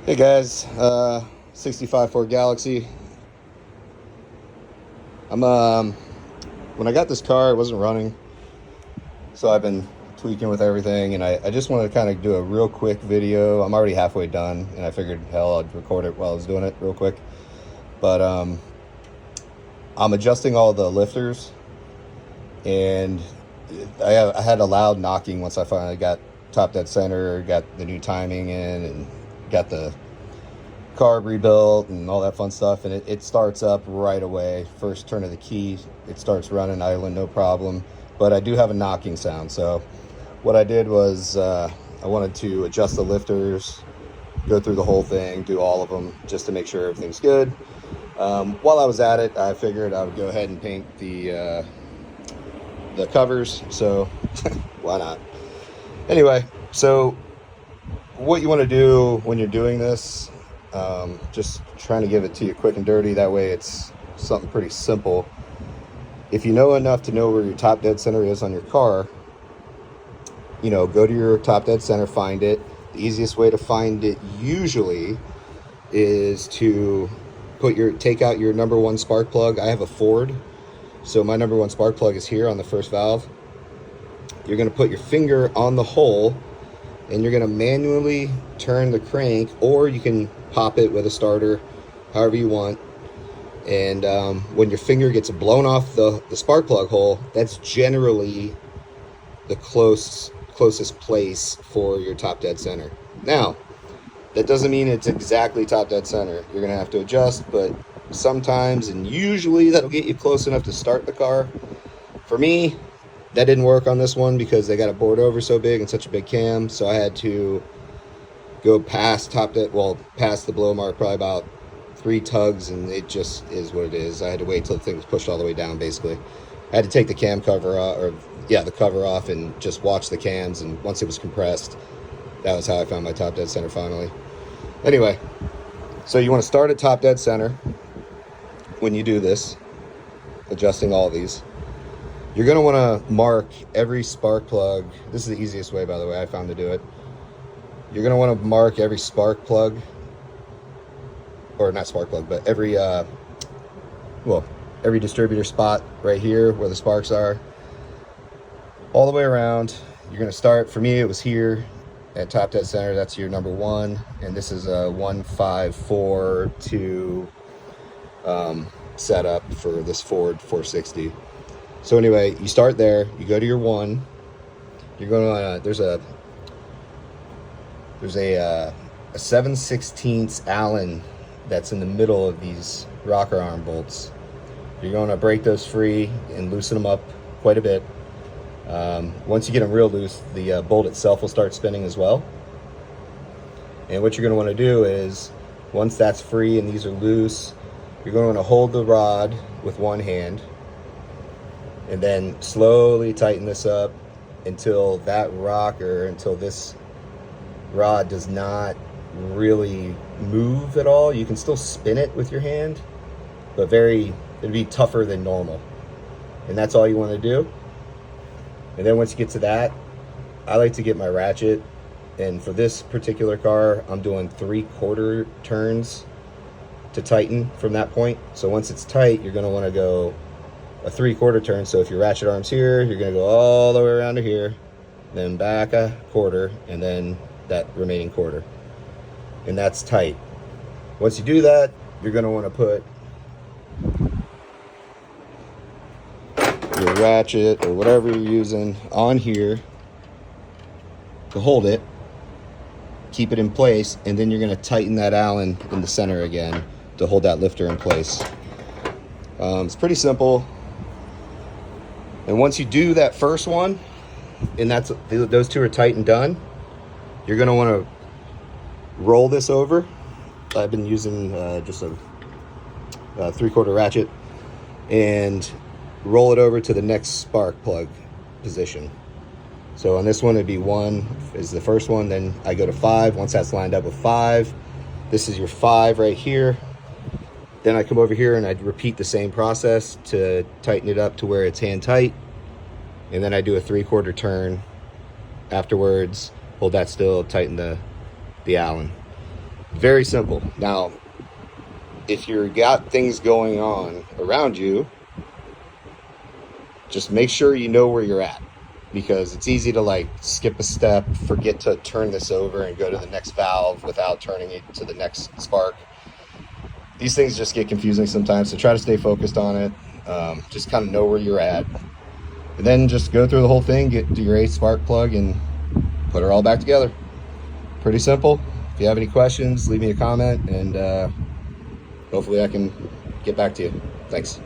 Hey guys, 65 Ford Galaxie. When I got this car, it wasn't running, so I've been tweaking with everything, and I just wanted to kind of do a real quick video. I'm already halfway done, and I figured, hell, I'd record it while I was doing it real quick. But I'm adjusting all the lifters, and I had a loud knocking once I finally got top dead center, got the new timing in, and got the carb rebuilt and all that fun stuff, and it starts up right away. First turn of the key, it starts running idling, no problem. But I do have a knocking sound, so what I did was I wanted to adjust the lifters, go through the whole thing, do all of them, just to make sure everything's good. While I was at it, I figured I would go ahead and paint the covers, so why not? Anyway, so what you want to do when you're doing this, just trying to give it to you quick and dirty, that way it's something pretty simple. If you know enough to know where your top dead center is on your car, go to your top dead center, find it. The easiest way to find it usually is to take out your number one spark plug. I have a Ford, so my number one spark plug is here on the first valve. You're going to put your finger on the hole, and you're going to manually turn the crank, or you can pop it with a starter, however you want. And when your finger gets blown off the spark plug hole, that's generally the closest place for your top dead center. Now, that doesn't mean it's exactly top dead center. You're going to have to adjust, but sometimes and usually that'll get you close enough to start the car. For me, that didn't work on this one because they got it bored over so big and such a big cam, so I had to go past past the blow mark, probably about 3 tugs, and it just is what it is. I had to wait till the thing was pushed all the way down, basically. I had to take the cam cover off, the cover off, and just watch the cams, and once it was compressed, that was how I found my top dead center finally. Anyway, so you want to start at top dead center when you do this, adjusting all these. You're going to want to mark every spark plug. This is the easiest way, by the way, I found to do it. You're going to want to mark every spark plug, or not spark plug, but every distributor spot right here where the sparks are, all the way around. You're going to start, for me it was here at top dead center. That's your number one, and this is a 1.542 setup for this Ford 460. So anyway, you start there, you go to your one, you're going to, there's a 7/16 Allen that's in the middle of these rocker arm bolts. You're going to break those free and loosen them up quite a bit. Once you get them real loose, the bolt itself will start spinning as well. And what you're going to want to do is, once that's free and these are loose, you're going to want to hold the rod with one hand and then slowly tighten this up until this rod does not really move at all. You can still spin it with your hand, but it'd be tougher than normal. And that's all you want to do. And then once you get to that, I like to get my ratchet, and for this particular car, I'm doing 3/4 turns to tighten from that point. So once it's tight, you're going to want to go a 3/4 turn. So if your ratchet arm's here, you're going to go all the way around to here, then back a quarter, and then that remaining quarter. And that's tight. Once you do that, you're going to want to put your ratchet or whatever you're using on here to hold it, keep it in place, and then you're going to tighten that Allen in the center again to hold that lifter in place. It's pretty simple. And once you do that first one, and those two are tight and done, you're going to want to roll this over. I've been using just a 3/4 ratchet, and roll it over to the next spark plug position. So on this one, it'd be 1 is the first one, then I go to 5. Once that's lined up with 5, this is your 5 right here. Then I come over here and I repeat the same process to tighten it up to where it's hand tight. And then I do a 3/4 turn afterwards, hold that still, tighten the Allen. Very simple. Now, if you've got things going on around you, just make sure you know where you're at, because it's easy to like skip a step, forget to turn this over and go to the next valve without turning it to the next spark. These things just get confusing sometimes, so try to stay focused on it. Just kind of know where you're at, and then just go through the whole thing, get to your 8 spark plug and put her all back together. Pretty simple. If you have any questions, leave me a comment, and hopefully I can get back to you. Thanks.